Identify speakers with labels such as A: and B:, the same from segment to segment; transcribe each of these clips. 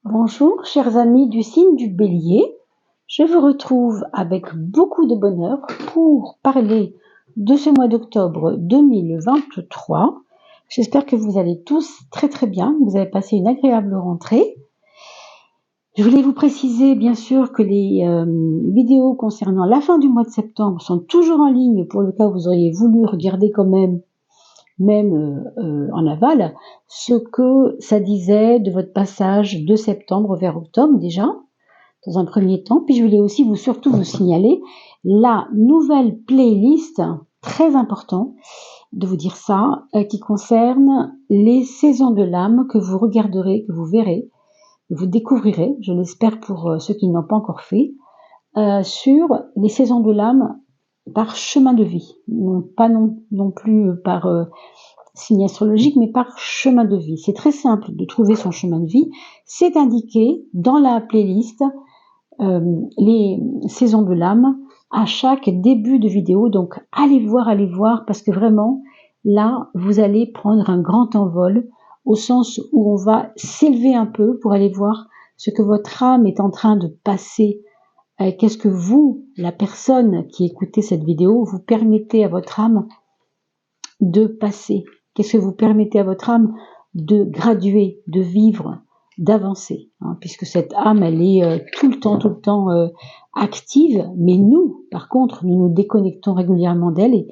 A: Bonjour, chers amis du signe du Bélier. Je vous retrouve avec beaucoup de bonheur pour parler de ce mois d'octobre 2023. J'espère que vous allez tous très bien, que vous avez passé une agréable rentrée. Je voulais vous préciser bien sûr que les vidéos concernant la fin du mois de septembre sont toujours en ligne pour le cas où vous auriez voulu regarder quand même en aval, ce que ça disait de votre passage de septembre vers octobre déjà, dans un premier temps. Puis je voulais aussi surtout vous signaler la nouvelle playlist, très important de vous dire ça, qui concerne les saisons de l'âme que vous regarderez, que vous verrez, que vous découvrirez, je l'espère pour ceux qui n'ont pas encore fait, sur les saisons de l'âme par chemin de vie, non plus par signe astrologique, mais par chemin de vie. C'est très simple de trouver son chemin de vie. C'est indiqué dans la playlist les saisons de l'âme à chaque début de vidéo. Donc allez voir, parce que vraiment, là, vous allez prendre un grand envol au sens où on va s'élever un peu pour aller voir ce que votre âme est en train de passer. Qu'est-ce que vous, la personne qui écoutez cette vidéo, vous permettez à votre âme de passer? Qu'est-ce que vous permettez à votre âme de graduer, de vivre, d'avancer, puisque cette âme, elle est tout le temps active, mais nous, par contre, nous nous déconnectons régulièrement d'elle,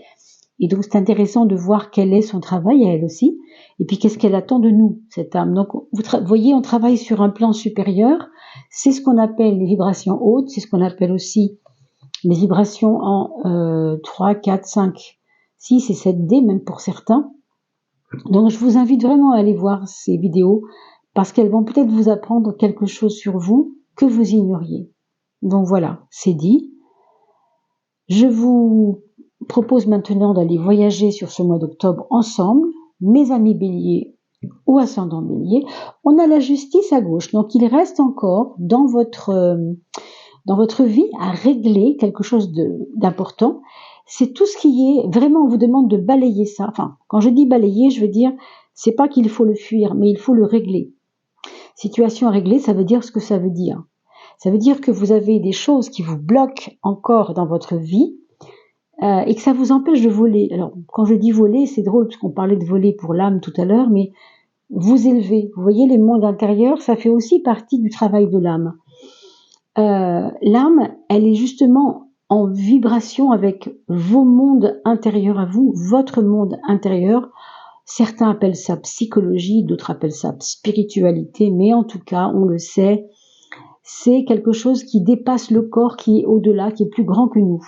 A: et donc c'est intéressant de voir quel est son travail à elle aussi, et puis qu'est-ce qu'elle attend de nous, cette âme. Donc vous voyez, on travaille sur un plan supérieur, c'est ce qu'on appelle les vibrations hautes, c'est ce qu'on appelle aussi les vibrations en 3, 4, 5, 6 et 7D, même pour certains. Donc je vous invite vraiment à aller voir ces vidéos parce qu'elles vont peut-être vous apprendre quelque chose sur vous que vous ignoriez. Donc voilà, c'est dit. Je vous propose maintenant d'aller voyager sur ce mois d'octobre ensemble, mes amis béliers ou ascendant bélier. On a la justice à gauche, donc il reste encore dans votre vie à régler quelque chose d'important. C'est tout ce qui est, vraiment on vous demande de balayer ça. Enfin, quand je dis balayer, je veux dire, c'est pas qu'il faut le fuir, mais il faut le régler. Situation à régler, ça veut dire ce que ça veut dire. Ça veut dire que vous avez des choses qui vous bloquent encore dans votre vie et que ça vous empêche de voler. Alors, quand je dis voler, c'est drôle parce qu'on parlait de voler pour l'âme tout à l'heure, mais vous élever. Vous voyez, les mondes intérieurs, ça fait aussi partie du travail de l'âme. L'âme, elle est justement en vibration avec vos mondes intérieurs à vous, votre monde intérieur. Certains appellent ça psychologie, d'autres appellent ça spiritualité, mais en tout cas, on le sait, c'est quelque chose qui dépasse le corps, qui est au-delà, qui est plus grand que nous.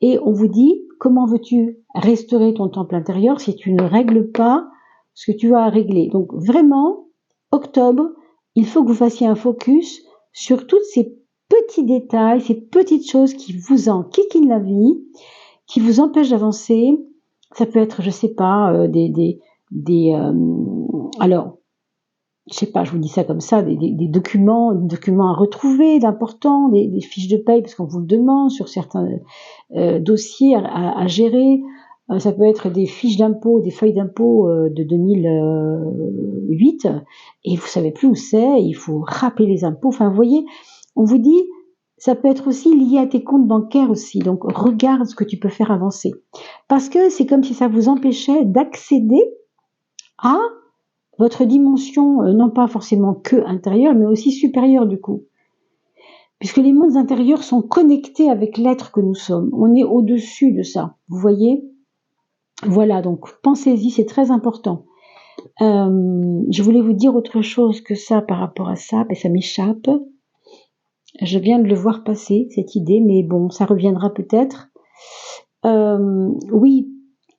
A: Et on vous dit, comment veux-tu restaurer ton temple intérieur si tu ne règles pas ce que tu as à régler? Donc vraiment, octobre, il faut que vous fassiez un focus sur toutes ces petits détails, ces petites choses qui vous enquiquinent la vie, qui vous empêchent d'avancer. Ça peut être, je sais pas, alors, je sais pas, je vous dis ça comme ça, des documents à retrouver d'importants, des fiches de paye parce qu'on vous le demande sur certains dossiers à gérer. Ça peut être des fiches d'impôt, des feuilles d'impôt de 2008 et vous savez plus où c'est, il faut rappeler les impôts. Enfin, vous voyez, on vous dit, ça peut être aussi lié à tes comptes bancaires aussi. Donc, regarde ce que tu peux faire avancer. Parce que c'est comme si ça vous empêchait d'accéder à votre dimension, non pas forcément que intérieure, mais aussi supérieure du coup. Puisque les mondes intérieurs sont connectés avec l'être que nous sommes. On est au-dessus de ça. Vous voyez? Voilà, donc pensez-y, c'est très important. Je voulais vous dire autre chose que ça par rapport à ça, mais ça m'échappe. Je viens de le voir passer, cette idée, mais bon, ça reviendra peut-être. Oui,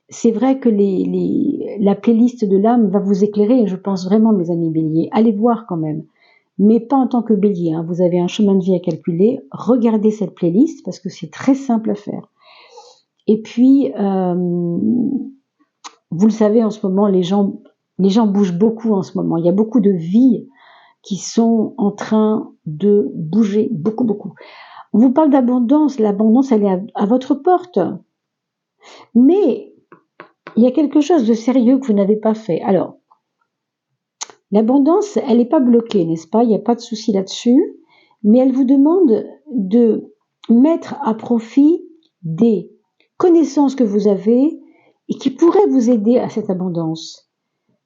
A: c'est vrai que la playlist de l'âme va vous éclairer, je pense vraiment, mes amis béliers. Allez voir quand même. Mais pas en tant que bélier, hein. Vous avez un chemin de vie à calculer. Regardez cette playlist parce que c'est très simple à faire. Et puis, vous le savez, en ce moment, les gens bougent beaucoup en ce moment. Il y a beaucoup de vies qui sont en train de bouger, beaucoup. On vous parle d'abondance. L'abondance, elle est à votre porte. Mais il y a quelque chose de sérieux que vous n'avez pas fait. Alors, L'abondance, elle n'est pas bloquée, n'est-ce pas? Il n'y a pas de souci là-dessus, mais elle vous demande de mettre à profit des connaissances que vous avez et qui pourraient vous aider à cette abondance.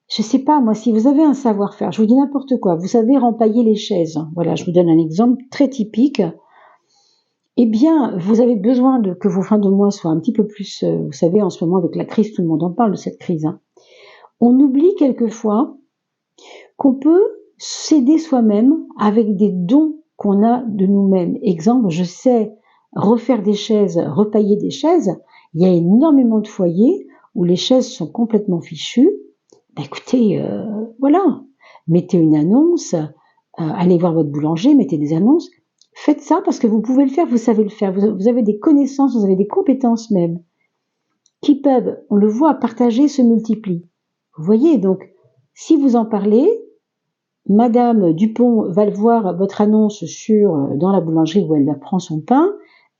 A: Je sais pas, moi, si vous avez un savoir-faire, je vous dis n'importe quoi, vous savez rempailler les chaises. Voilà, je vous donne un exemple très typique. Eh bien, vous avez besoin que vos fins de mois soient un petit peu plus, vous savez, en ce moment, avec la crise, tout le monde en parle de cette crise, hein. On oublie quelquefois qu'on peut s'aider soi-même avec des dons qu'on a de nous-mêmes. Exemple, je sais refaire des chaises, repailler des chaises. Il y a énormément de foyers où les chaises sont complètement fichues. Ben écoutez, voilà, mettez une annonce, allez voir votre boulanger, mettez des annonces. Faites ça parce que vous pouvez le faire, vous savez le faire. Vous avez des connaissances, vous avez des compétences même qui peuvent, on le voit, partager, se multiplient. Vous voyez, donc, si vous en parlez, Madame Dupont va le voir votre annonce dans la boulangerie où elle prend son pain,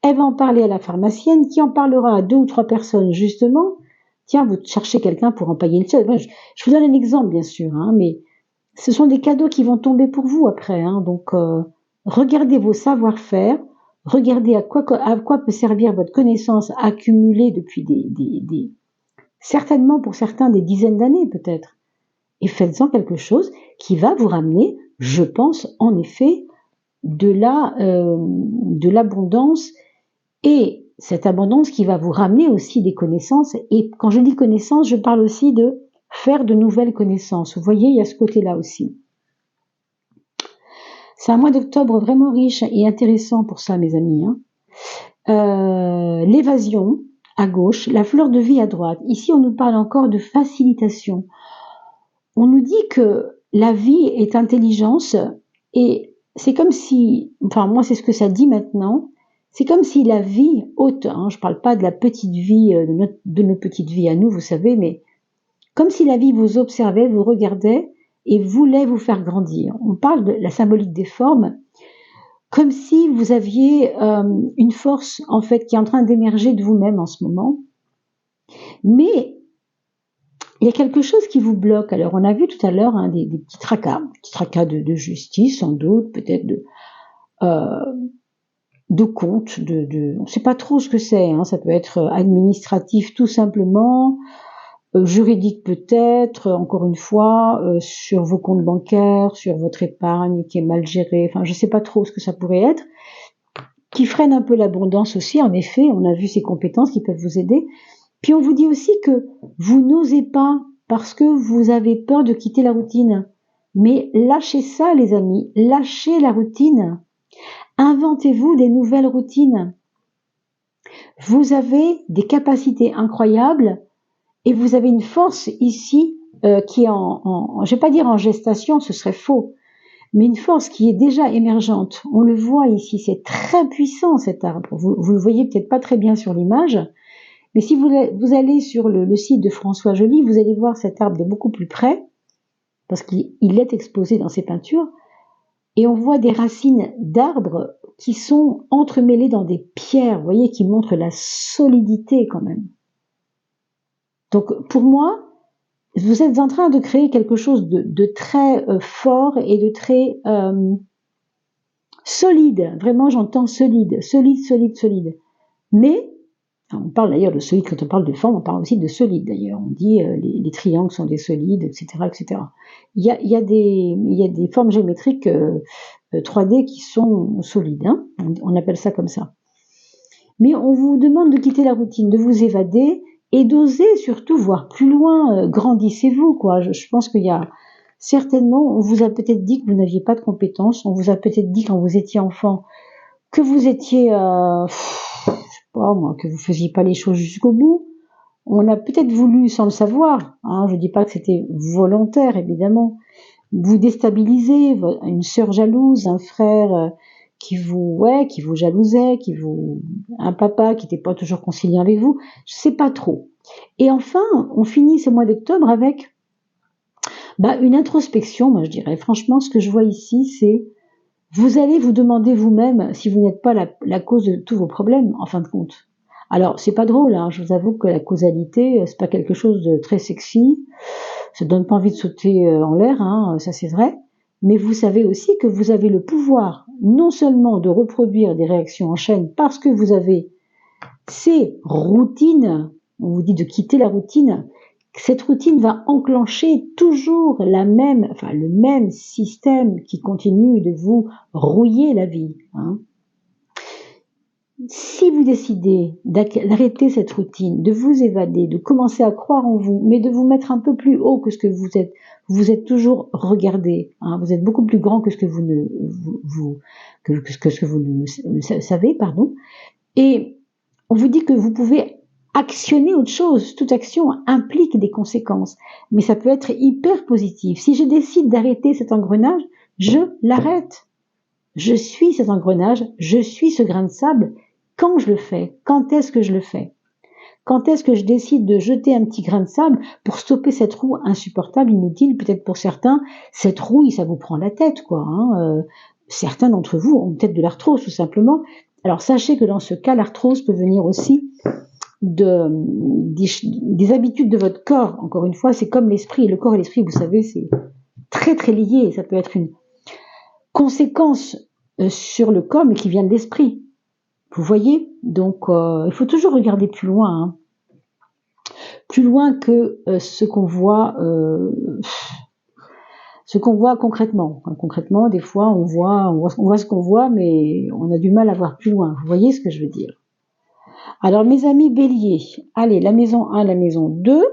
A: elle va en parler à la pharmacienne qui en parlera à 2 ou 3 personnes justement. Tiens, vous cherchez quelqu'un pour empailler une chaise. Je vous donne un exemple bien sûr, hein, mais ce sont des cadeaux qui vont tomber pour vous après, hein, donc regardez vos savoir-faire, regardez à quoi peut servir votre connaissance accumulée depuis certainement pour certains des dizaines d'années peut-être. Et faites-en quelque chose qui va vous ramener, je pense, en effet, de l'abondance, et cette abondance qui va vous ramener aussi des connaissances. Et quand je dis connaissances, je parle aussi de faire de nouvelles connaissances. Vous voyez, il y a ce côté-là aussi. C'est un mois d'octobre vraiment riche et intéressant pour ça, mes amis, hein. L'évasion à gauche, la fleur de vie à droite. Ici, on nous parle encore de facilitation. On nous dit que la vie est intelligence, et c'est comme si, enfin moi c'est ce que ça dit maintenant, c'est comme si la vie haute, hein, je parle pas de la petite vie, de nos petites vies à nous, vous savez, mais comme si la vie vous observait, vous regardait et voulait vous faire grandir. On parle de la symbolique des formes, comme si vous aviez une force en fait qui est en train d'émerger de vous-même en ce moment, mais il y a quelque chose qui vous bloque. Alors, on a vu tout à l'heure des petits tracas de justice, sans doute, peut-être de compte, on ne sait pas trop ce que c'est, hein. Ça peut être administratif tout simplement, juridique peut-être, encore une fois, sur vos comptes bancaires, sur votre épargne qui est mal gérée. Enfin, je ne sais pas trop ce que ça pourrait être, qui freine un peu l'abondance aussi. En effet, on a vu ces compétences qui peuvent vous aider. Puis on vous dit aussi que vous n'osez pas parce que vous avez peur de quitter la routine. Mais lâchez ça, les amis, lâchez la routine. Inventez-vous des nouvelles routines. Vous avez des capacités incroyables et vous avez une force ici qui est je vais pas dire en gestation, ce serait faux, mais une force qui est déjà émergente. On le voit ici, c'est très puissant cet arbre. Vous le voyez peut-être pas très bien sur l'image, mais si vous allez sur le site de François Joly, vous allez voir cet arbre de beaucoup plus près, parce qu'il est exposé dans ses peintures, et on voit des racines d'arbres qui sont entremêlées dans des pierres, vous voyez, qui montrent la solidité quand même. Donc pour moi, vous êtes en train de créer quelque chose de très fort et de très solide. Vraiment, j'entends solide. Mais on parle d'ailleurs de solide quand on parle de forme, on parle aussi de solide d'ailleurs. On dit les triangles sont des solides, etc., etc. Il y a des formes géométriques 3D qui sont solides, hein, on appelle ça comme ça. Mais on vous demande de quitter la routine, de vous évader et d'oser surtout voir plus loin. Grandissez-vous, quoi. Je pense qu'il y a certainement, on vous a peut-être dit que vous n'aviez pas de compétences, on vous a peut-être dit quand vous étiez enfant que vous étiez que vous faisiez pas les choses jusqu'au bout. On a peut-être voulu, sans le savoir, hein, je dis pas que c'était volontaire évidemment, vous déstabiliser, une sœur jalouse, un frère qui vous jalousait, un papa qui n'était pas toujours conciliant avec vous, je sais pas trop. Et enfin, on finit ce mois d'octobre avec une introspection, moi je dirais. Franchement, ce que je vois ici, c'est vous allez vous demander vous-même si vous n'êtes pas la cause de tous vos problèmes, en fin de compte. Alors, c'est pas drôle, hein, je vous avoue que la causalité, c'est pas quelque chose de très sexy. ça donne pas envie de sauter en l'air, hein, ça c'est vrai. Mais vous savez aussi que vous avez le pouvoir non seulement de reproduire des réactions en chaîne parce que vous avez ces routines, on vous dit de quitter la routine, cette routine va enclencher toujours le même système qui continue de vous rouiller la vie. Hein. Si vous décidez d'arrêter cette routine, de vous évader, de commencer à croire en vous, mais de vous mettre un peu plus haut que ce que vous êtes toujours regardé. Hein, vous êtes beaucoup plus grand que ce que vous ne savez, pardon. Et on vous dit que vous pouvez actionner autre chose. Toute action implique des conséquences, mais ça peut être hyper positif. Si je décide d'arrêter cet engrenage, je l'arrête. Je suis cet engrenage, je suis ce grain de sable. Quand je le fais, quand est-ce que je le fais? Quand est-ce que je décide de jeter un petit grain de sable pour stopper cette roue insupportable, inutile, peut-être pour certains, cette rouille, ça vous prend la tête, quoi. Hein. Certains d'entre vous ont peut-être de l'arthrose, tout simplement. Alors sachez que dans ce cas, l'arthrose peut venir aussi des habitudes de votre corps. Encore une fois, c'est comme l'esprit. Le corps et l'esprit, vous savez, c'est très très lié. Ça peut être une conséquence sur le corps, mais qui vient de l'esprit. Vous voyez? Donc, il faut toujours regarder plus loin. Hein. Plus loin que ce qu'on voit concrètement. Concrètement, des fois, on voit ce qu'on voit, mais on a du mal à voir plus loin. Vous voyez ce que je veux dire? Alors, mes amis béliers, allez, la maison 1, la maison 2.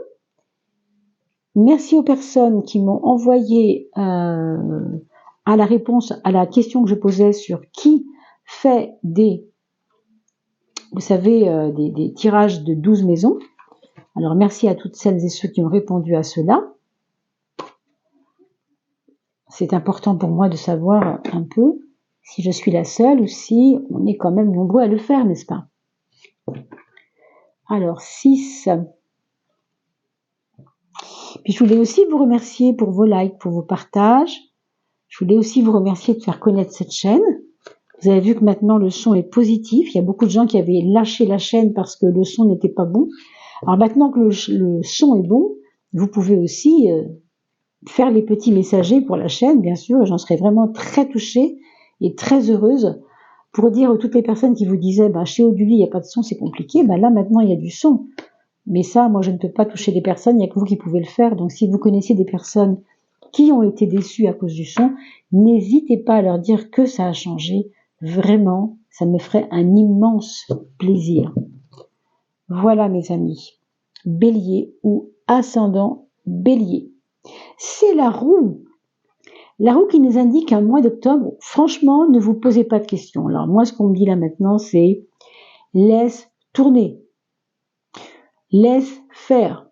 A: Merci aux personnes qui m'ont envoyé à la réponse à la question que je posais sur qui fait des tirages de 12 maisons. Alors, merci à toutes celles et ceux qui ont répondu à cela. C'est important pour moi de savoir un peu si je suis la seule ou si on est quand même nombreux à le faire, n'est-ce pas? Alors, 6. Puis je voulais aussi vous remercier pour vos likes, pour vos partages. Je voulais aussi vous remercier de faire connaître cette chaîne. Vous avez vu que maintenant le son est positif. Il y a beaucoup de gens qui avaient lâché la chaîne parce que le son n'était pas bon. Alors maintenant que le son est bon, vous pouvez aussi faire les petits messagers pour la chaîne, bien sûr. J'en serais vraiment très touchée et très heureuse pour dire à toutes les personnes qui vous disaient chez Oduli, il n'y a pas de son, c'est compliqué. Là, maintenant, il y a du son. Mais ça, moi, je ne peux pas toucher les personnes. Il n'y a que vous qui pouvez le faire. Donc, si vous connaissez des personnes qui ont été déçues à cause du son, n'hésitez pas à leur dire que ça a changé. Vraiment, ça me ferait un immense plaisir. Voilà, mes amis. Bélier ou ascendant Bélier. C'est la roue. La roue qui nous indique un mois d'octobre. Franchement, ne vous posez pas de questions. Alors, moi, ce qu'on me dit là maintenant, c'est laisse tourner. Laisse faire.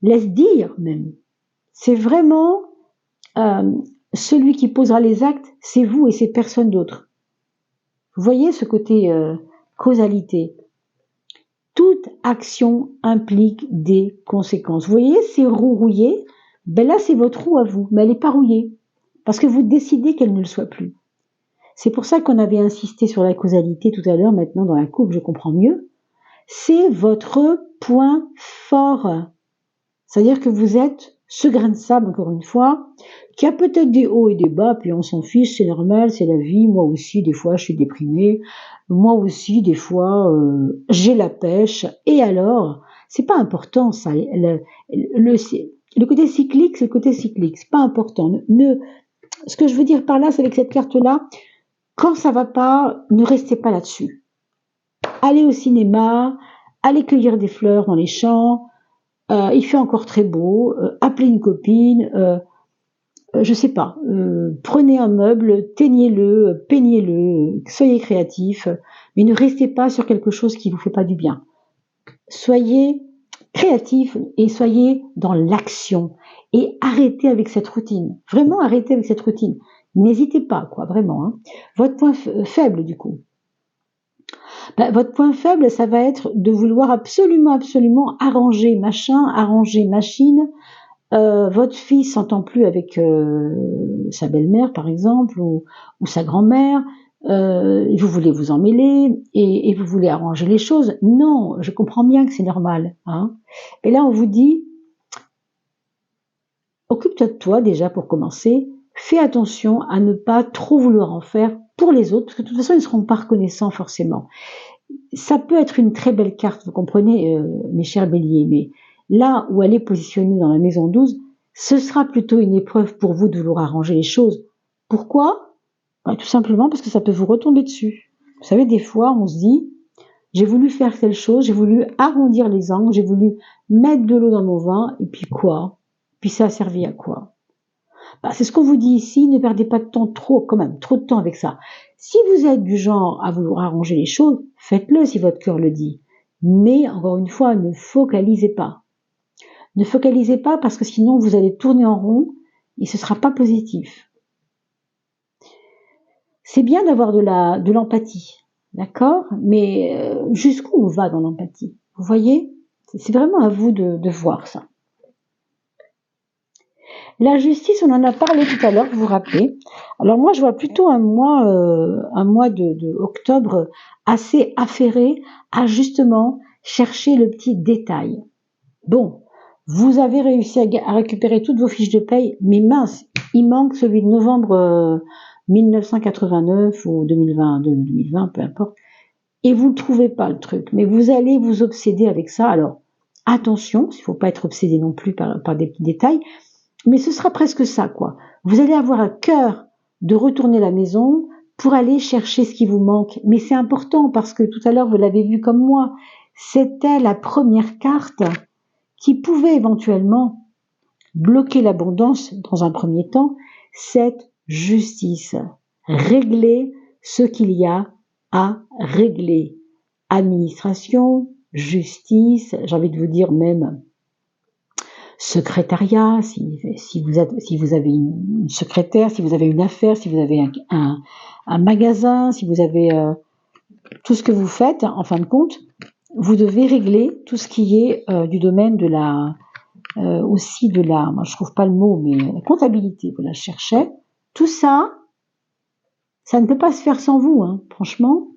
A: Laisse dire, même. C'est vraiment celui qui posera les actes, c'est vous et c'est personne d'autre. Vous voyez ce côté causalité. Toute action implique des conséquences. Vous voyez ces roues rouillées? Là, c'est votre roue à vous, mais elle n'est pas rouillée. Parce que vous décidez qu'elle ne le soit plus. C'est pour ça qu'on avait insisté sur la causalité tout à l'heure. Maintenant, dans la coupe, je comprends mieux. C'est votre point fort. C'est-à-dire que vous êtes ce grain de sable, encore une fois, qui a peut-être des hauts et des bas, puis on s'en fiche, c'est normal, c'est la vie. Moi aussi, des fois, je suis déprimée. Moi aussi, des fois, j'ai la pêche. Et alors, c'est pas important, ça. Le côté cyclique, c'est le côté cyclique. C'est pas important. Ce que je veux dire par là, c'est avec cette carte-là, quand ça va pas, ne restez pas là-dessus. Allez au cinéma, allez cueillir des fleurs dans les champs. Il fait encore très beau. Appelez une copine. Je sais pas, prenez un meuble, teignez-le, peignez-le, soyez créatif, mais ne restez pas sur quelque chose qui vous fait pas du bien. Soyez créatif et soyez dans l'action et arrêtez avec cette routine. Vraiment arrêtez avec cette routine. N'hésitez pas, quoi, vraiment. Hein. Votre point faible, du coup. Votre point faible, ça va être de vouloir absolument arranger machin, arranger machine. Votre fils s'entend plus avec sa belle-mère, par exemple, ou sa grand-mère. Vous voulez vous en mêler et vous voulez arranger les choses. Non, je comprends bien que c'est normal. Hein. Et là, on vous dit, occupe-toi de toi déjà pour commencer. Fais attention à ne pas trop vouloir en faire pour les autres, parce que de toute façon, ils ne seront pas reconnaissants forcément. Ça peut être une très belle carte, vous comprenez, mes chers béliers, mais là où elle est positionnée dans la maison 12, ce sera plutôt une épreuve pour vous de vouloir arranger les choses. Pourquoi? Tout simplement parce que ça peut vous retomber dessus. Vous savez, des fois, on se dit, j'ai voulu faire telle chose, j'ai voulu arrondir les angles, j'ai voulu mettre de l'eau dans mon vin, et puis quoi? Puis ça a servi à quoi? C'est ce qu'on vous dit ici, ne perdez pas de temps quand même, trop de temps avec ça. Si vous êtes du genre à vouloir arranger les choses, faites-le si votre cœur le dit. Mais, encore une fois, ne focalisez pas. Ne focalisez pas parce que sinon vous allez tourner en rond et ce ne sera pas positif. C'est bien d'avoir de l'empathie, d'accord? Mais jusqu'où on va dans l'empathie? Vous voyez? C'est vraiment à vous de voir ça. La justice, on en a parlé tout à l'heure, vous vous rappelez. Alors moi, je vois plutôt un mois de octobre assez affairé à justement chercher le petit détail. Bon, vous avez réussi à récupérer toutes vos fiches de paye, mais mince, il manque celui de novembre 1989 ou 2020, peu importe, et vous ne trouvez pas le truc, mais vous allez vous obséder avec ça. Alors, attention, il ne faut pas être obsédé non plus par des petits détails, mais ce sera presque ça, quoi. Vous allez avoir à cœur de retourner à la maison pour aller chercher ce qui vous manque. Mais c'est important parce que tout à l'heure, vous l'avez vu comme moi, c'était la première carte qui pouvait éventuellement bloquer l'abondance dans un premier temps, cette justice. Régler ce qu'il y a à régler. Administration, justice, j'ai envie de vous dire même secrétariat, si vous avez une secrétaire, si vous avez une affaire, si vous avez un magasin, si vous avez tout ce que vous faites, en fin de compte, vous devez régler tout ce qui est du domaine de la aussi de la, moi je trouve pas le mot, mais la comptabilité, voilà, je cherchais. Tout ça, ça ne peut pas se faire sans vous, hein, franchement.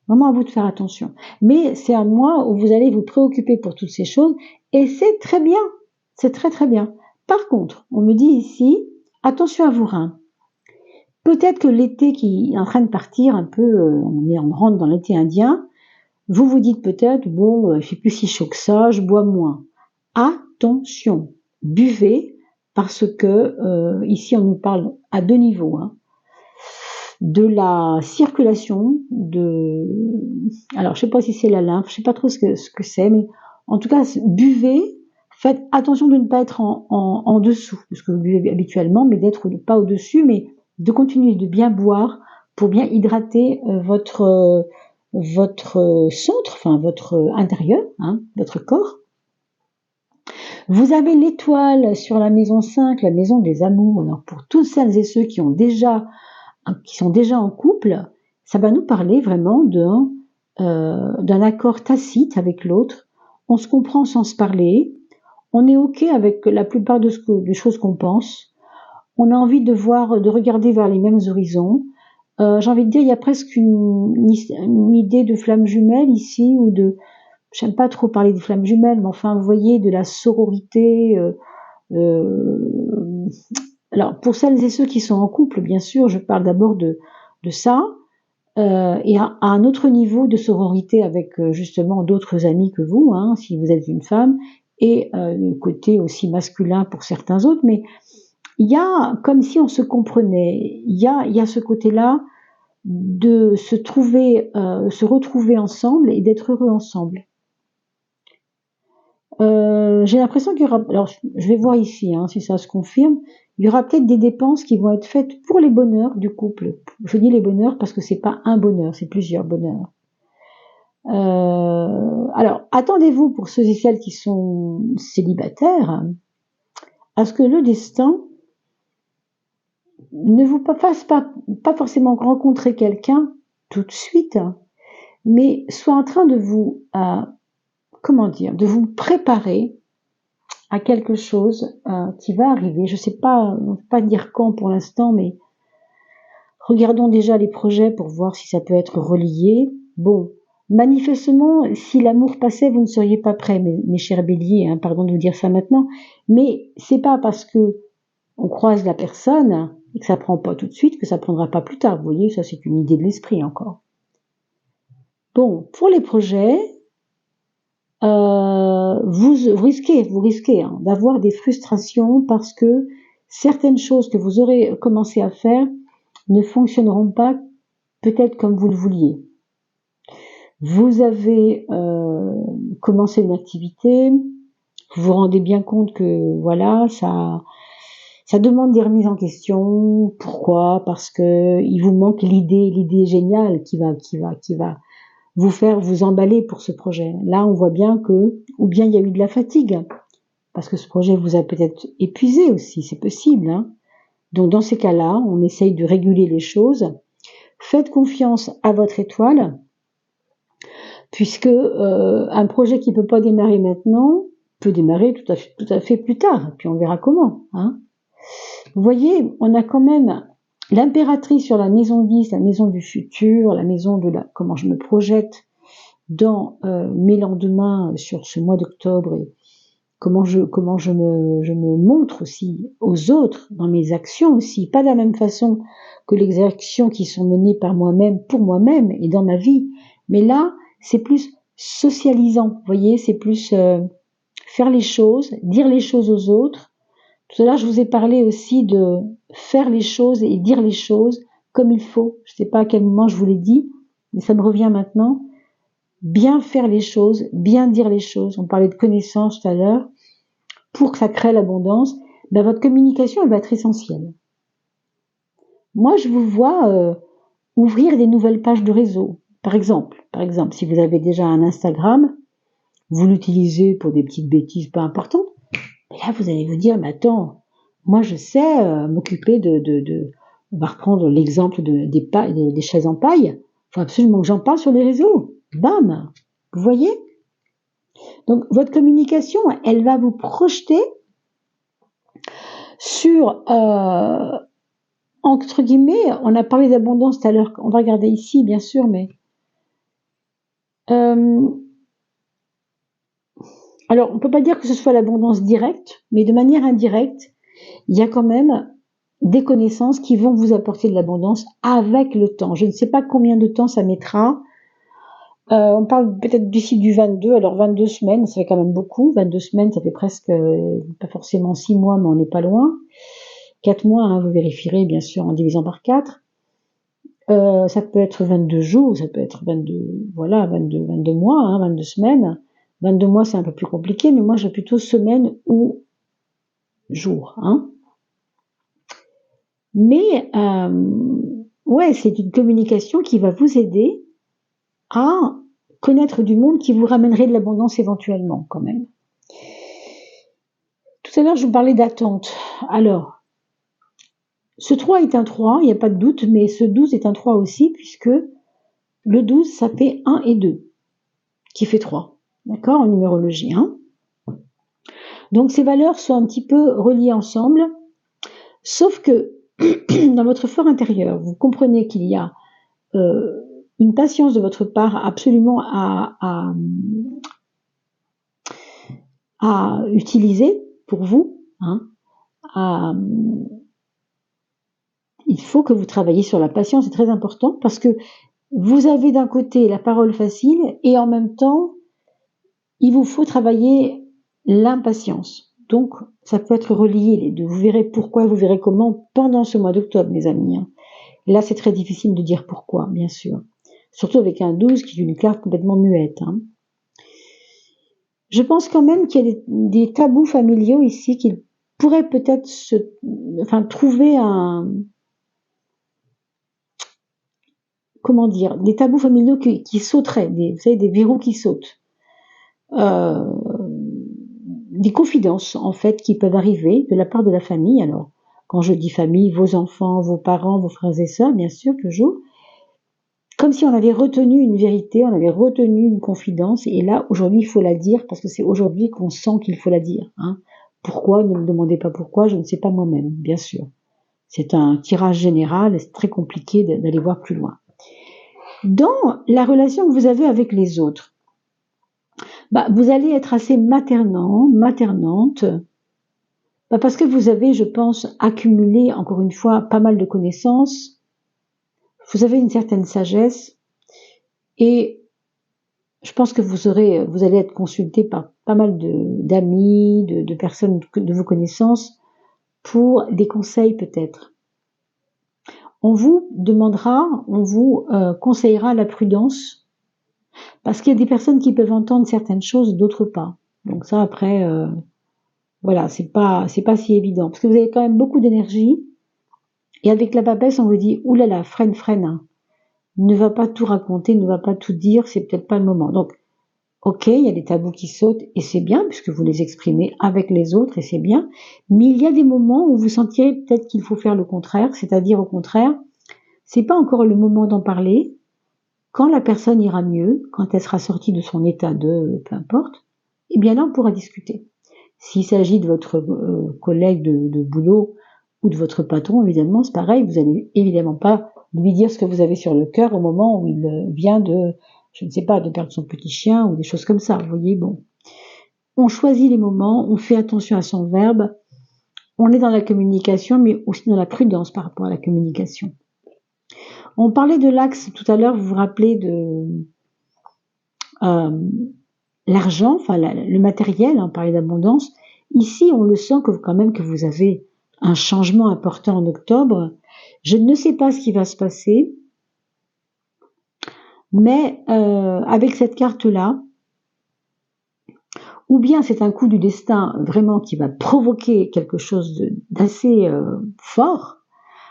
A: Vraiment à vous de faire attention. Mais c'est à moi où vous allez vous préoccuper pour toutes ces choses et c'est très bien. C'est très très bien. Par contre, on me dit ici, attention à vos reins. Peut-être que l'été qui est en train de partir un peu, on rentre dans l'été indien, vous vous dites peut-être, bon, il fait plus si chaud que ça, je bois moins. Attention, buvez, parce que ici on nous parle à deux niveaux, hein, de la circulation, alors je sais pas si c'est la lymphe, je sais pas trop ce que c'est, mais en tout cas buvez, faites attention de ne pas être en dessous de ce que vous buvez habituellement, mais d'être pas au-dessus, mais de continuer de bien boire pour bien hydrater votre centre, enfin votre intérieur, hein, votre corps. Vous avez l'étoile sur la maison 5, la maison des amours. Alors pour toutes celles et ceux qui sont déjà en couple, ça va nous parler vraiment d'un accord tacite avec l'autre. On se comprend sans se parler. On est OK avec la plupart des choses qu'on pense. On a envie de regarder vers les mêmes horizons. J'ai envie de dire, il y a presque une idée de flamme jumelle ici, ou j'aime pas trop parler de flammes jumelles, mais enfin, vous voyez, de la sororité. Alors, pour celles et ceux qui sont en couple, bien sûr, je parle d'abord de ça, et à un autre niveau de sororité avec justement d'autres amis que vous, hein, si vous êtes une femme, et le côté aussi masculin pour certains autres, mais il y a comme si on se comprenait, il y a ce côté-là de se retrouver ensemble et d'être heureux ensemble. J'ai l'impression qu'il y aura, alors je vais voir ici, hein, si ça se confirme, il y aura peut-être des dépenses qui vont être faites pour les bonheurs du couple. Je dis les bonheurs parce que c'est pas un bonheur, c'est plusieurs bonheurs. Alors, attendez-vous pour ceux et celles qui sont célibataires à ce que le destin ne vous fasse pas forcément rencontrer quelqu'un tout de suite, mais soit en train de vous, de vous préparer à quelque chose qui va arriver. Je sais pas, on ne peut pas dire quand pour l'instant, mais regardons déjà les projets pour voir si ça peut être relié. Bon, manifestement, si l'amour passait, vous ne seriez pas prêts, mes chers béliers, hein, pardon de vous dire ça maintenant, mais c'est pas parce que on croise la personne et que ça prend pas tout de suite, que ça prendra pas plus tard. Vous voyez, ça c'est une idée de l'esprit encore. Bon, pour les projets, vous risquez d'avoir des frustrations parce que certaines choses que vous aurez commencé à faire ne fonctionneront pas peut-être comme vous le vouliez. Vous avez commencé une activité, vous vous rendez bien compte que voilà, ça demande des remises en question. Pourquoi? Parce que il vous manque l'idée géniale qui va vous faire vous emballer pour ce projet. Là, on voit bien que, ou bien il y a eu de la fatigue, parce que ce projet vous a peut-être épuisé aussi, c'est possible. Hein. Donc dans ces cas-là, on essaye de réguler les choses. Faites confiance à votre étoile, puisque un projet qui peut pas démarrer maintenant peut démarrer tout à fait plus tard, puis on verra comment. Hein. Vous voyez, on a quand même l'impératrice sur la maison 10, la maison du futur, la maison de comment je me projette dans mes lendemains sur ce mois d'octobre et comment je me montre aussi aux autres dans mes actions aussi, pas de la même façon que les actions qui sont menées par moi-même, pour moi-même et dans ma vie, mais là, c'est plus socialisant, vous voyez, c'est plus faire les choses, dire les choses aux autres. Tout à l'heure, je vous ai parlé aussi de faire les choses et dire les choses comme il faut. Je ne sais pas à quel moment je vous l'ai dit, mais ça me revient maintenant. Bien faire les choses, bien dire les choses. On parlait de connaissance tout à l'heure. Pour que ça crée l'abondance, ben votre communication elle va être essentielle. Moi, je vous vois ouvrir des nouvelles pages de réseau. Par exemple, si vous avez déjà un Instagram, vous l'utilisez pour des petites bêtises pas importantes. Et là, vous allez vous dire, mais attends, moi je sais m'occuper on va reprendre l'exemple des chaises en paille. Il faut absolument que j'en parle sur les réseaux. Bam! Vous voyez? Donc, votre communication, elle va vous projeter sur, entre guillemets, on a parlé d'abondance tout à l'heure, on va regarder ici, bien sûr, mais alors, on ne peut pas dire que ce soit l'abondance directe, mais de manière indirecte, il y a quand même des connaissances qui vont vous apporter de l'abondance avec le temps. Je ne sais pas combien de temps ça mettra. On parle peut-être d'ici du 22, alors 22 semaines, ça fait quand même beaucoup. 22 semaines, ça fait presque, pas forcément 6 mois, mais on n'est pas loin. 4 mois, hein, vous vérifierez bien sûr en divisant par 4. Ça peut être 22 jours, ça peut être 22 mois, hein, 22 semaines. 22 mois, c'est un peu plus compliqué, mais moi, j'ai plutôt semaine ou jour. Hein. Mais, ouais, c'est une communication qui va vous aider à connaître du monde qui vous ramènerait de l'abondance éventuellement, quand même. Tout à l'heure, je vous parlais d'attente. Alors, ce 3 est un 3, il n'y a pas de doute, mais ce 12 est un 3 aussi, puisque le 12, ça fait 1 et 2, qui fait 3. D'accord, en numérologie. Hein. Donc ces valeurs sont un petit peu reliées ensemble, sauf que dans votre fort intérieur, vous comprenez qu'il y a une patience de votre part absolument à utiliser pour vous. Hein, il faut que vous travailliez sur la patience, c'est très important, parce que vous avez d'un côté la parole facile et en même temps, il vous faut travailler l'impatience. Donc, ça peut être relié les deux. Vous verrez pourquoi, vous verrez comment pendant ce mois d'octobre, mes amis. Hein. Là, c'est très difficile de dire pourquoi, bien sûr. Surtout avec un 12 qui est une carte complètement muette. Hein. Je pense quand même qu'il y a des tabous familiaux ici qui pourraient peut-être trouver comment dire, des tabous familiaux qui sauteraient, vous savez, des verrous qui sautent. Des confidences, en fait, qui peuvent arriver de la part de la famille. Alors, quand je dis famille, vos enfants, vos parents, vos frères et sœurs, bien sûr, toujours. Comme si on avait retenu une vérité, on avait retenu une confidence, et là, aujourd'hui, il faut la dire, parce que c'est aujourd'hui qu'on sent qu'il faut la dire. Hein. Pourquoi? Ne me demandez pas pourquoi, je ne sais pas moi-même, bien sûr. C'est un tirage général, et c'est très compliqué d'aller voir plus loin. Dans la relation que vous avez avec les autres, vous allez être assez maternante Parce que vous avez, je pense, accumulé, encore une fois, pas mal de connaissances, vous avez une certaine sagesse, et je pense que vous allez être consulté par pas mal d'amis, de personnes de vos connaissances, pour des conseils peut-être. On vous conseillera la prudence, parce qu'il y a des personnes qui peuvent entendre certaines choses, d'autres pas. Donc ça, après, voilà, c'est pas si évident, parce que vous avez quand même beaucoup d'énergie, et avec la papesse, on vous dit, oulala, freine, hein. Ne va pas tout raconter, ne va pas tout dire, c'est peut-être pas le moment. Donc, ok, il y a des tabous qui sautent, et c'est bien, puisque vous les exprimez avec les autres, et c'est bien, mais il y a des moments où vous sentirez peut-être qu'il faut faire le contraire, c'est-à-dire au contraire, c'est pas encore le moment d'en parler. Quand la personne ira mieux, quand elle sera sortie de son état de peu importe, eh bien là on pourra discuter. S'il s'agit de votre collègue de boulot ou de votre patron, évidemment c'est pareil, vous n'allez évidemment pas lui dire ce que vous avez sur le cœur au moment où il vient de, je ne sais pas, de perdre son petit chien ou des choses comme ça. Vous voyez, bon. On choisit les moments, on fait attention à son verbe, on est dans la communication, mais aussi dans la prudence par rapport à la communication. On parlait de l'axe tout à l'heure, vous vous rappelez de l'argent, enfin le matériel, on parlait d'abondance. Ici, on le sent quand même que vous avez un changement important en octobre. Je ne sais pas ce qui va se passer, mais avec cette carte-là, ou bien c'est un coup du destin vraiment qui va provoquer quelque chose d'assez fort.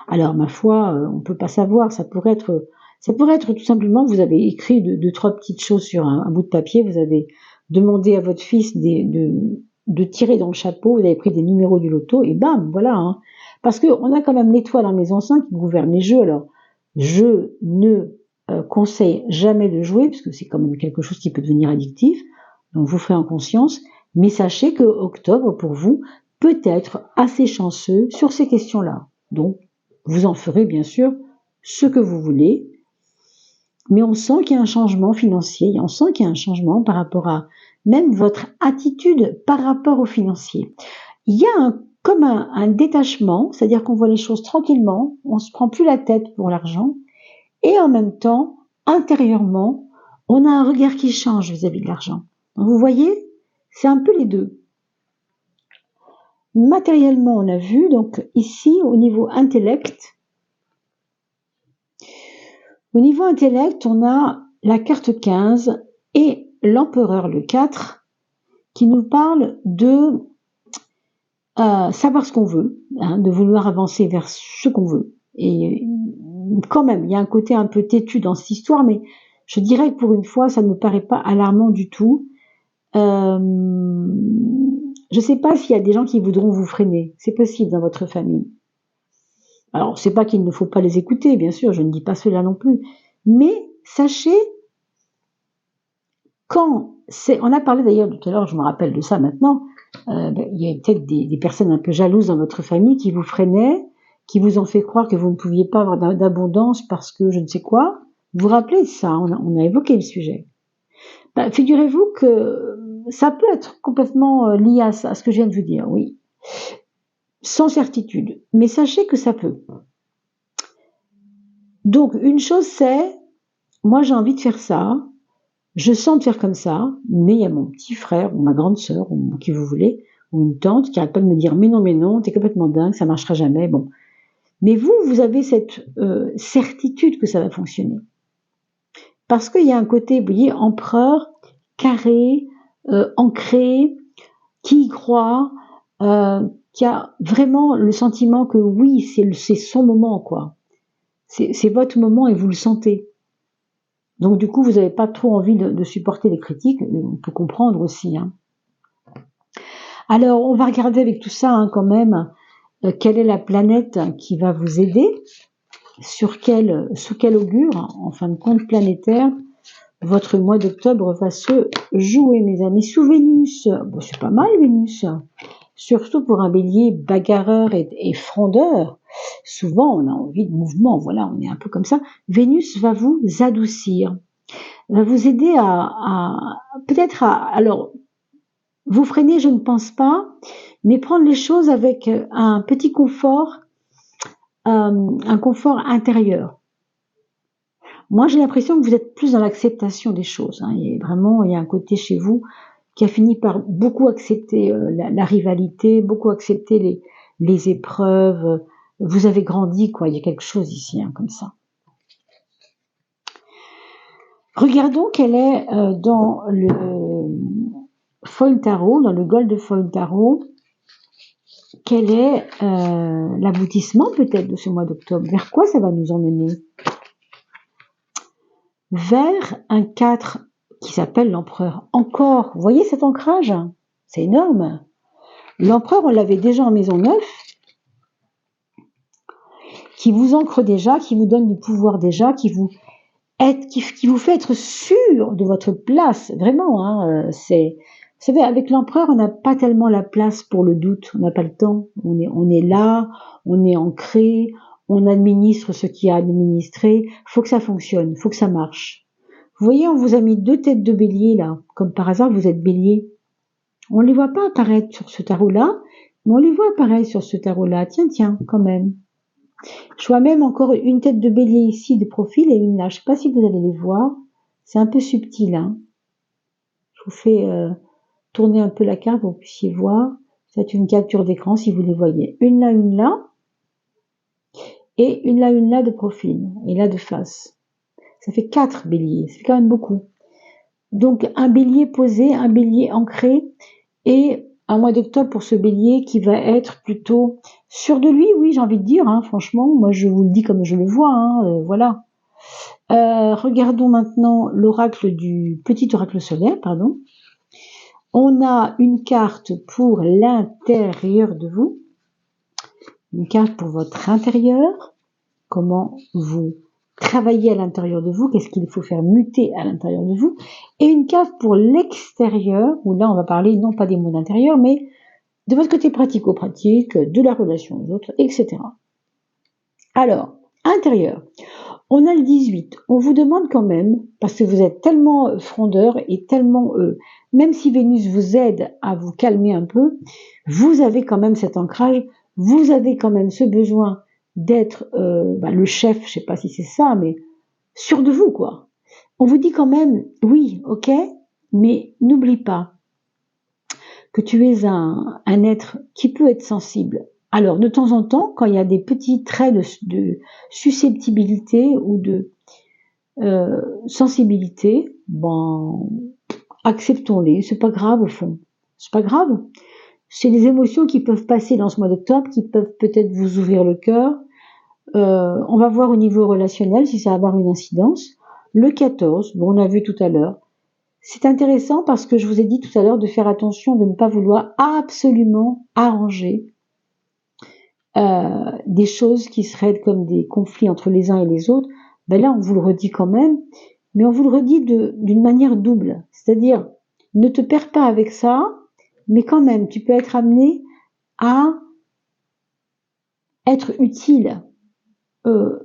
A: Alors ma foi, on peut pas savoir, ça pourrait être tout simplement, vous avez écrit deux, trois petites choses sur un bout de papier, vous avez demandé à votre fils de tirer dans le chapeau, vous avez pris des numéros du loto, et bam, voilà. Hein. Parce qu'on a quand même l'étoile en maison 5 qui gouverne les jeux, alors je ne conseille jamais de jouer, parce que c'est quand même quelque chose qui peut devenir addictif, donc vous ferez en conscience, mais sachez que octobre, pour vous, peut être assez chanceux sur ces questions-là. Donc, vous en ferez bien sûr ce que vous voulez, mais on sent qu'il y a un changement financier, on sent qu'il y a un changement par rapport à même votre attitude par rapport au financier. Il y a comme un détachement, c'est-à-dire qu'on voit les choses tranquillement, on ne se prend plus la tête pour l'argent, et en même temps, intérieurement, on a un regard qui change vis-à-vis de l'argent. Donc vous voyez, c'est un peu les deux. Matériellement, on a vu, donc ici, au niveau intellect, on a la carte 15 et l'empereur le 4 qui nous parle de savoir ce qu'on veut, hein, de vouloir avancer vers ce qu'on veut. Et quand même, il y a un côté un peu têtu dans cette histoire, mais je dirais que pour une fois, ça ne me paraît pas alarmant du tout. Je ne sais pas s'il y a des gens qui voudront vous freiner. C'est possible dans votre famille. Alors, c'est pas qu'il ne faut pas les écouter, bien sûr, je ne dis pas cela non plus. Mais sachez, on a parlé d'ailleurs tout à l'heure, je me rappelle de ça maintenant, il y a peut-être des personnes un peu jalouses dans votre famille qui vous freinaient, qui vous ont fait croire que vous ne pouviez pas avoir d'abondance parce que je ne sais quoi. Vous vous rappelez de ça, on a évoqué le sujet. Figurez-vous que ça peut être complètement lié à ce que je viens de vous dire, oui. Sans certitude. Mais sachez que ça peut. Donc, une chose c'est, moi j'ai envie de faire ça, je sens de faire comme ça, mais il y a mon petit frère, ou ma grande sœur, ou qui vous voulez, ou une tante qui arrête pas de me dire mais non, t'es complètement dingue, ça marchera jamais, bon. Mais vous avez cette certitude que ça va fonctionner. Parce qu'il y a un côté, vous voyez, empereur, carré, ancré, qui y croit, qui a vraiment le sentiment que oui, c'est son moment, quoi. C'est votre moment et vous le sentez. Donc du coup, vous n'avez pas trop envie de supporter les critiques, on peut comprendre aussi. Hein. Alors, on va regarder avec tout ça hein, quand même, quelle est la planète qui va vous aider, sous quel augure, en fin de compte planétaire, votre mois d'octobre va se jouer, mes amis. Sous Vénus, bon, c'est pas mal Vénus, surtout pour un bélier bagarreur et frondeur. Souvent, on a envie de mouvement, voilà, on est un peu comme ça. Vénus va vous adoucir, va vous aider alors, vous freiner, je ne pense pas, mais prendre les choses avec un petit confort, un confort intérieur. Moi, j'ai l'impression que vous êtes plus dans l'acceptation des choses. Hein. Il y a un côté chez vous qui a fini par beaucoup accepter la rivalité, beaucoup accepter les épreuves. Vous avez grandi, quoi. Il y a quelque chose ici, hein, comme ça. Regardons quelle est dans le foil tarot, dans le gold foil tarot, quel est l'aboutissement peut-être de ce mois d'octobre. Vers quoi ça va nous emmener? Vers un 4 qui s'appelle l'empereur. Encore, vous voyez cet ancrage? C'est énorme. L'empereur, on l'avait déjà en maison 9, qui vous ancre déjà, qui vous donne du pouvoir déjà, qui vous fait être sûr de votre place. Vraiment, hein, vous savez, avec l'empereur, on n'a pas tellement la place pour le doute, on n'a pas le temps. On est là, on est ancré, on administre ce qu'il y a à administrer. Faut que ça fonctionne, faut que ça marche. Vous voyez, on vous a mis 2 têtes de bélier là, comme par hasard, vous êtes bélier. On les voit pas apparaître sur ce tarot-là, mais on les voit apparaître sur ce tarot-là. Tiens, quand même. Je vois même encore une tête de bélier ici de profil et une là. Je sais pas si vous allez les voir. C'est un peu subtil, hein. Je vous fais tourner un peu la carte pour que vous puissiez voir. C'est une capture d'écran si vous les voyez. Une là. Et une là de profil. Et là de face. Ça fait 4 béliers. C'est quand même beaucoup. Donc un bélier posé, un bélier ancré et un mois d'octobre pour ce bélier qui va être plutôt sûr de lui, oui, j'ai envie de dire, hein, franchement, moi je vous le dis comme je le vois, hein, voilà. Regardons maintenant l'oracle du petit oracle solaire, pardon. On a une carte pour l'intérieur de vous, une carte pour votre intérieur, comment vous travaillez à l'intérieur de vous, qu'est-ce qu'il faut faire muter à l'intérieur de vous, et une carte pour l'extérieur, où là on va parler non pas des mots d'intérieur, mais de votre côté pratico-pratique, de la relation aux autres, etc. Alors, intérieur, on a le 18, on vous demande quand même, parce que vous êtes tellement frondeur et tellement, même si Vénus vous aide à vous calmer un peu, vous avez quand même cet ancrage, vous avez quand même ce besoin d'être le chef, je sais pas si c'est ça, mais sûr de vous, quoi. On vous dit quand même, oui, ok, mais n'oublie pas que tu es un être qui peut être sensible. Alors, de temps en temps, quand il y a des petits traits de susceptibilité ou de sensibilité, acceptons-les, c'est pas grave au fond. C'est pas grave. C'est des émotions qui peuvent passer dans ce mois d'octobre, qui peuvent peut-être vous ouvrir le cœur. On va voir au niveau relationnel si ça va avoir une incidence. Le 14, on a vu tout à l'heure. C'est intéressant parce que je vous ai dit tout à l'heure de faire attention de ne pas vouloir absolument arranger des choses qui seraient comme des conflits entre les uns et les autres. Là, on vous le redit quand même, mais on vous le redit d'une manière double. C'est-à-dire, ne te perds pas avec ça, mais quand même, tu peux être amené à être utile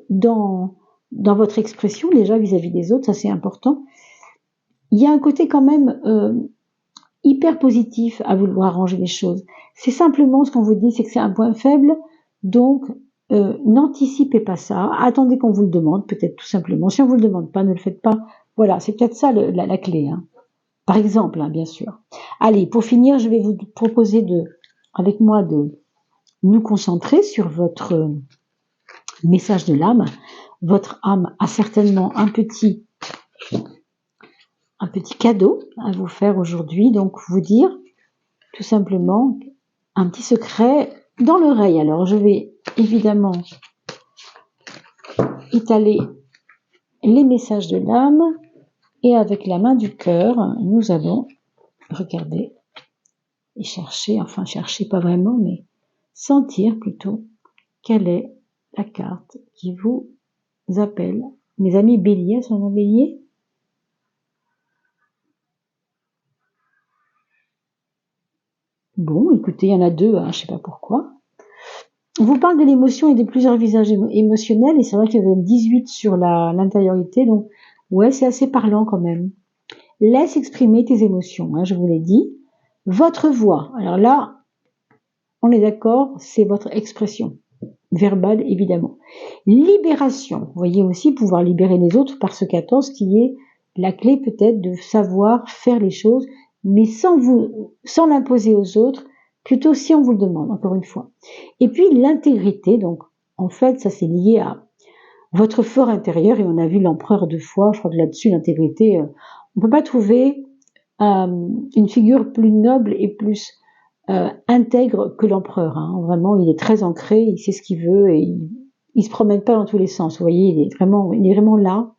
A: dans votre expression déjà vis-à-vis des autres, ça c'est important. Il y a un côté quand même hyper positif à vouloir arranger les choses. C'est simplement ce qu'on vous dit, c'est que c'est un point faible, donc n'anticipez pas ça, attendez qu'on vous le demande, peut-être tout simplement. Si on vous le demande pas, ne le faites pas. Voilà, c'est peut-être ça la clé, hein. Par exemple, hein, bien sûr. Allez, pour finir, je vais vous proposer avec moi de nous concentrer sur votre message de l'âme. Votre âme a certainement un petit cadeau à vous faire aujourd'hui, donc vous dire tout simplement un petit secret dans l'oreille. Alors je vais évidemment étaler les messages de l'âme et avec la main du cœur, nous allons regarder et chercher pas vraiment, mais sentir plutôt quelle est la carte qui vous appelle. Mes amis béliers, sont en bélier? Bon, écoutez, il y en a 2, hein, je sais pas pourquoi. On vous parle de l'émotion et de plusieurs visages émotionnels, et c'est vrai qu'il y avait 18 sur l'intériorité, donc ouais, c'est assez parlant quand même. Laisse exprimer tes émotions, hein, je vous l'ai dit. Votre voix, alors là, On est d'accord, c'est votre expression verbale, évidemment. Libération, vous voyez aussi pouvoir libérer les autres par ce 14 qui est la clé peut-être de savoir faire les choses, mais sans l'imposer aux autres, plutôt si on vous le demande, encore une fois. Et puis l'intégrité, donc en fait ça c'est lié à votre fort intérieur, et on a vu l'empereur 2 fois, je crois que là-dessus l'intégrité, on ne peut pas trouver une figure plus noble et plus intègre que l'empereur, hein. Vraiment il est très ancré, il sait ce qu'il veut et il se promène pas dans tous les sens, vous voyez, il est vraiment là.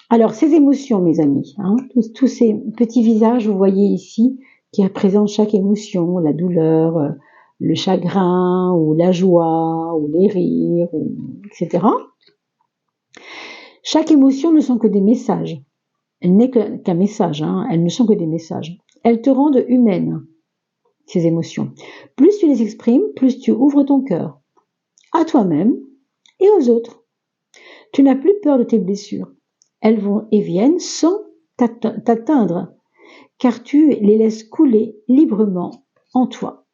A: Alors ces émotions mes amis, hein, tous ces petits visages vous voyez ici qui représentent chaque émotion, la douleur, le chagrin ou la joie ou les rires, etc. Chaque émotion ne sont que des messages. Elle n'est qu'un message, hein. Elles ne sont que des messages. Elles te rendent humaine, ces émotions. Plus tu les exprimes, plus tu ouvres ton cœur, à toi-même et aux autres. Tu n'as plus peur de tes blessures. Elles vont et viennent sans t'atteindre, car tu les laisses couler librement en toi.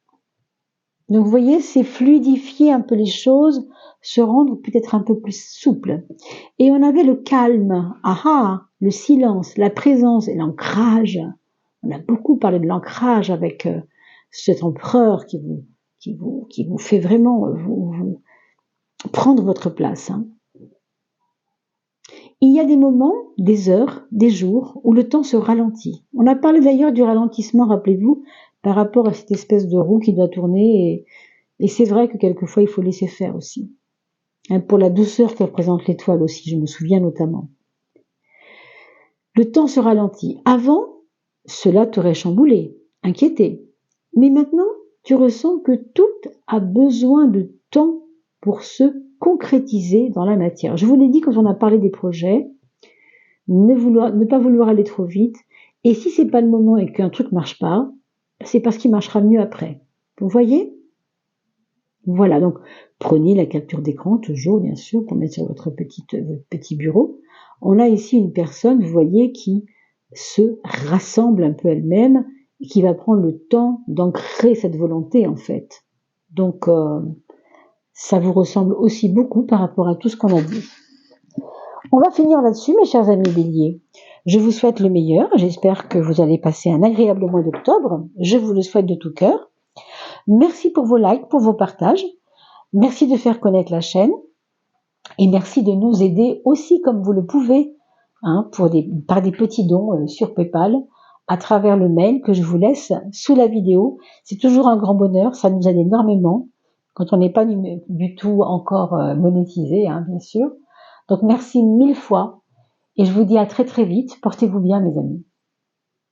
A: Donc vous voyez, c'est fluidifier un peu les choses, se rendre peut-être un peu plus souple. Et on avait le calme, le silence, la présence et l'ancrage. On a beaucoup parlé de l'ancrage avec cet empereur qui vous fait vraiment vous prendre votre place, hein. Il y a des moments, des heures, des jours où le temps se ralentit. On a parlé d'ailleurs du ralentissement, rappelez-vous, par rapport à cette espèce de roue qui doit tourner. Et c'est vrai que quelquefois, il faut laisser faire aussi. Hein, pour la douceur que représente l'étoile aussi, je me souviens notamment. Le temps se ralentit. Avant, cela t'aurait chamboulé, inquiété. Mais maintenant, tu ressens que tout a besoin de temps pour se concrétiser dans la matière. Je vous l'ai dit quand on a parlé des projets, ne pas vouloir aller trop vite. Et si c'est pas le moment et qu'un truc marche pas, c'est parce qu'il marchera mieux après. Vous voyez ? Voilà, donc prenez la capture d'écran, toujours bien sûr, pour mettre sur votre petit bureau. On a ici une personne, vous voyez, qui se rassemble un peu elle-même et qui va prendre le temps d'ancrer cette volonté en fait. Donc ça vous ressemble aussi beaucoup par rapport à tout ce qu'on a dit. On va finir là-dessus, mes chers amis béliers. Je vous souhaite le meilleur. J'espère que vous allez passer un agréable mois d'octobre. Je vous le souhaite de tout cœur. Merci pour vos likes, pour vos partages. Merci de faire connaître la chaîne. Et merci de nous aider aussi comme vous le pouvez, hein, par des petits dons sur PayPal, à travers le mail que je vous laisse sous la vidéo. C'est toujours un grand bonheur, ça nous aide énormément, quand on n'est pas du tout encore monétisé, hein, bien sûr. Donc merci 1000 fois, et je vous dis à très très vite. Portez-vous bien mes amis.